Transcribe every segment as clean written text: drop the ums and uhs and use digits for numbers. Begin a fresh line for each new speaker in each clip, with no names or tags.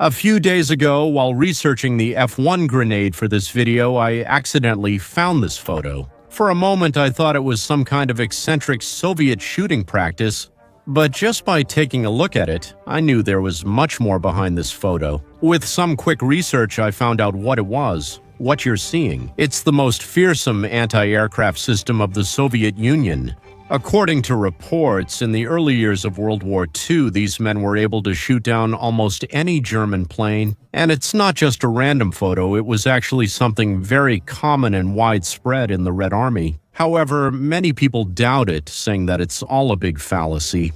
A few days ago, while researching the F1 grenade for this video, I accidentally found this photo. For a moment, I thought it was some kind of eccentric Soviet shooting practice, but just by taking a look at it, I knew there was much more behind this photo. With some quick research, I found out what it was. What you're seeing. It's the most fearsome anti-aircraft system of the Soviet Union. According to reports, in the early years of World War II, these men were able to shoot down almost any German plane. And it's not just a random photo, it was actually something very common and widespread in the Red Army. However, many people doubt it, saying that it's all a big fallacy.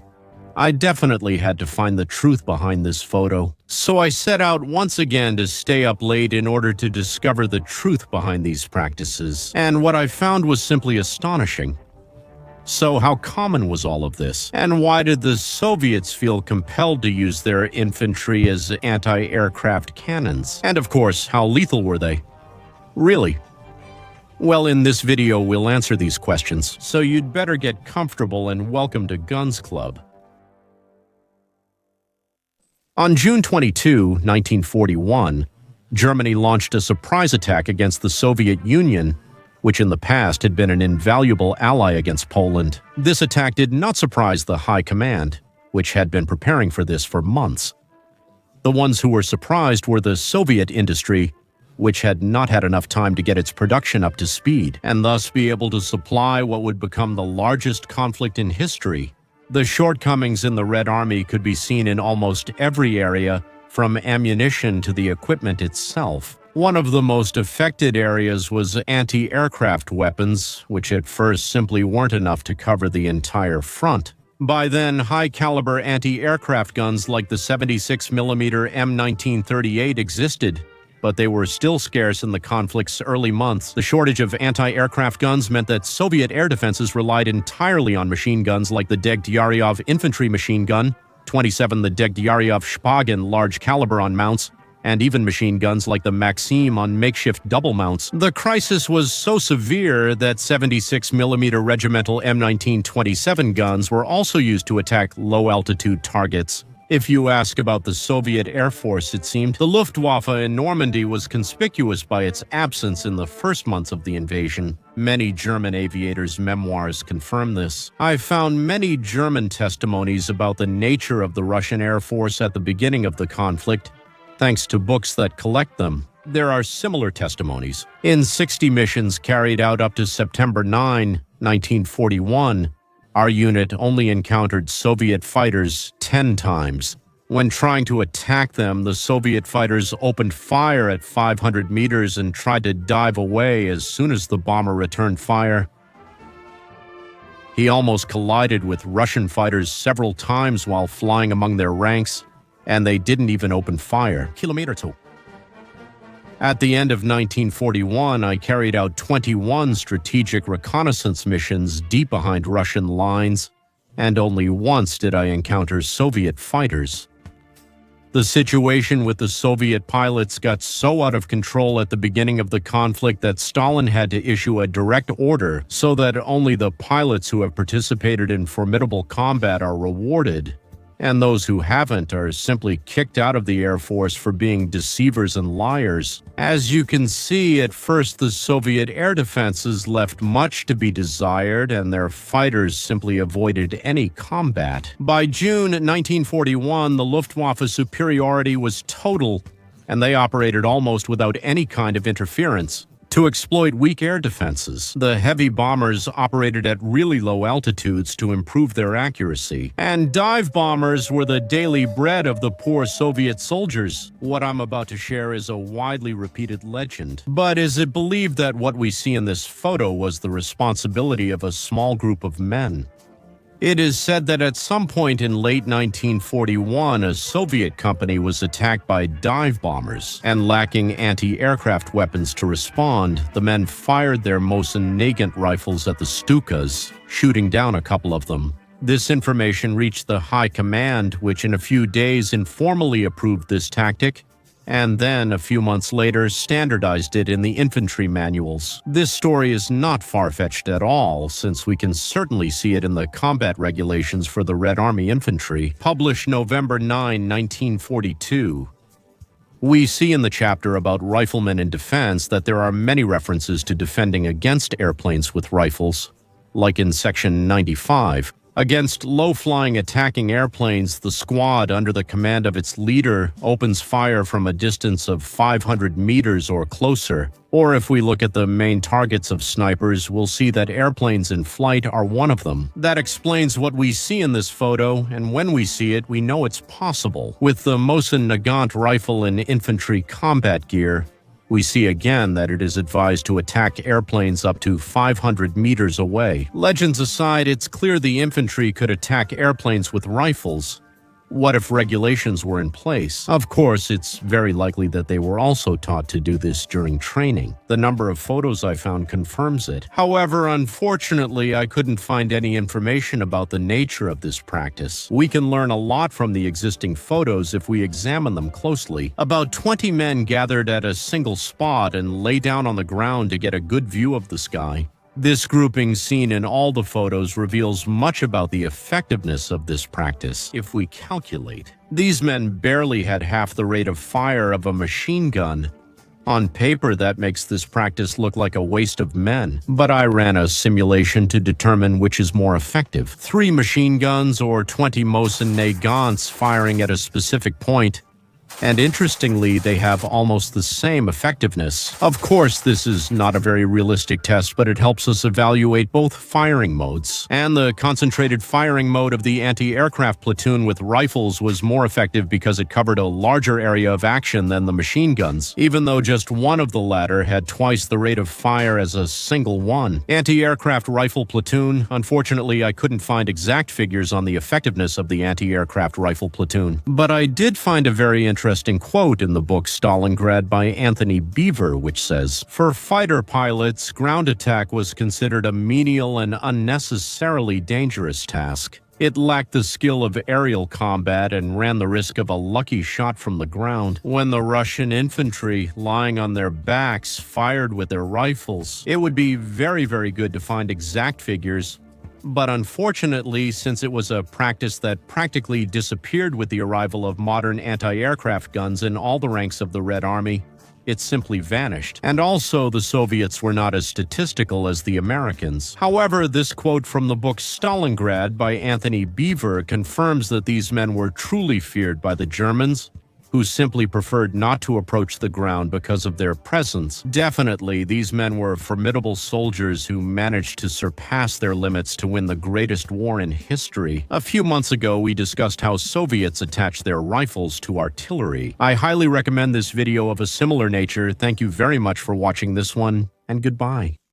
I definitely had to find the truth behind this photo. So I set out once again to stay up late in order to discover the truth behind these practices. And what I found was simply astonishing. So how common was all of this? And why did the Soviets feel compelled to use their infantry as anti-aircraft cannons? And of course, how lethal were they? Really? Well, in this video, we'll answer these questions, so you'd better get comfortable and welcome to Guns Club. On June 22, 1941, Germany launched a surprise attack against the Soviet Union, which in the past had been an invaluable ally against Poland. This attack did not surprise the High Command, which had been preparing for this for months. The ones who were surprised were the Soviet industry, which had not had enough time to get its production up to speed, and thus be able to supply what would become the largest conflict in history. The shortcomings in the Red Army could be seen in almost every area, from ammunition to the equipment itself. One of the most affected areas was anti-aircraft weapons, which at first simply weren't enough to cover the entire front. By then, high-caliber anti-aircraft guns like the 76mm M1938 existed, but they were still scarce in the conflict's early months. The shortage of anti-aircraft guns meant that Soviet air defenses relied entirely on machine guns like the Degtyaryov infantry machine gun, 27 the Degtyaryov Shpagin large caliber on mounts, and even machine guns like the Maxim on makeshift double mounts. The crisis was so severe that 76mm regimental M1927 guns were also used to attack low-altitude targets. If you ask about the Soviet Air Force, it seemed, the Luftwaffe in Normandy was conspicuous by its absence in the first months of the invasion. Many German aviators' memoirs confirm this. I found many German testimonies about the nature of the Russian Air Force at the beginning of the conflict, thanks to books that collect them. There are similar testimonies. In 60 missions carried out up to September 9, 1941, our unit only encountered Soviet fighters 10 times. When trying to attack them, the Soviet fighters opened fire at 500 meters and tried to dive away as soon as the bomber returned fire. He almost collided with Russian fighters several times while flying among their ranks, and they didn't even open fire. Kilometer 2. At the end of 1941, I carried out 21 strategic reconnaissance missions deep behind Russian lines, and only once did I encounter Soviet fighters. The situation with the Soviet pilots got so out of control at the beginning of the conflict that Stalin had to issue a direct order so that only the pilots who have participated in formidable combat are rewarded, and those who haven't are simply kicked out of the Air Force for being deceivers and liars. As you can see, at first the Soviet air defenses left much to be desired, and their fighters simply avoided any combat. By June 1941, the Luftwaffe superiority was total, and they operated almost without any kind of interference. To exploit weak air defenses, the heavy bombers operated at really low altitudes to improve their accuracy. And dive bombers were the daily bread of the poor Soviet soldiers. What I'm about to share is a widely repeated legend. But is it believed that what we see in this photo was the responsibility of a small group of men? It is said that at some point in late 1941, a Soviet company was attacked by dive bombers, and lacking anti-aircraft weapons to respond, the men fired their Mosin Nagant rifles at the Stukas, shooting down a couple of them. This information reached the High Command, which in a few days informally approved this tactic, and then, a few months later, standardized it in the infantry manuals. This story is not far-fetched at all, since we can certainly see it in the combat regulations for the Red Army Infantry, published November 9, 1942. We see in the chapter about riflemen in defense that there are many references to defending against airplanes with rifles, like in Section 95. Against low-flying attacking airplanes, the squad, under the command of its leader, opens fire from a distance of 500 meters or closer. Or if we look at the main targets of snipers, we'll see that airplanes in flight are one of them. That explains what we see in this photo, and when we see it, we know it's possible. With the Mosin Nagant rifle in infantry combat gear, we see again that it is advised to attack airplanes up to 500 meters away. Legends aside, it's clear the infantry could attack airplanes with rifles. What if regulations were in place? Of course, it's very likely that they were also taught to do this during training. The number of photos I found confirms it. However, unfortunately, I couldn't find any information about the nature of this practice. We can learn a lot from the existing photos if we examine them closely. About 20 men gathered at a single spot and lay down on the ground to get a good view of the sky. This grouping seen in all the photos reveals much about the effectiveness of this practice. If we calculate, these men barely had half the rate of fire of a machine gun. On paper, that makes this practice look like a waste of men, but I ran a simulation to determine which is more effective. 3 machine guns or 20 Mosin Nagants firing at a specific point. And interestingly, they have almost the same effectiveness. Of course, this is not a very realistic test, but it helps us evaluate both firing modes. And the concentrated firing mode of the anti-aircraft platoon with rifles was more effective because it covered a larger area of action than the machine guns, even though just one of the latter had twice the rate of fire as a single one. Anti-aircraft rifle platoon, unfortunately, I couldn't find exact figures on the effectiveness of the anti-aircraft rifle platoon. But I did find a very interesting quote in the book Stalingrad by Anthony Beaver, which says, "For fighter pilots, ground attack was considered a menial and unnecessarily dangerous task. It lacked the skill of aerial combat and ran the risk of a lucky shot from the ground. When the Russian infantry, lying on their backs, fired with their rifles, it would be very, very good to find exact figures. But unfortunately, since it was a practice that practically disappeared with the arrival of modern anti-aircraft guns in all the ranks of the Red Army, it simply vanished. And also, the Soviets were not as statistical as the Americans." However, this quote from the book Stalingrad by Anthony Beaver confirms that these men were truly feared by the Germans, who simply preferred not to approach the ground because of their presence. Definitely, these men were formidable soldiers who managed to surpass their limits to win the greatest war in history. A few months ago, we discussed how Soviets attached their rifles to artillery. I highly recommend this video of a similar nature. Thank you very much for watching this one, and goodbye.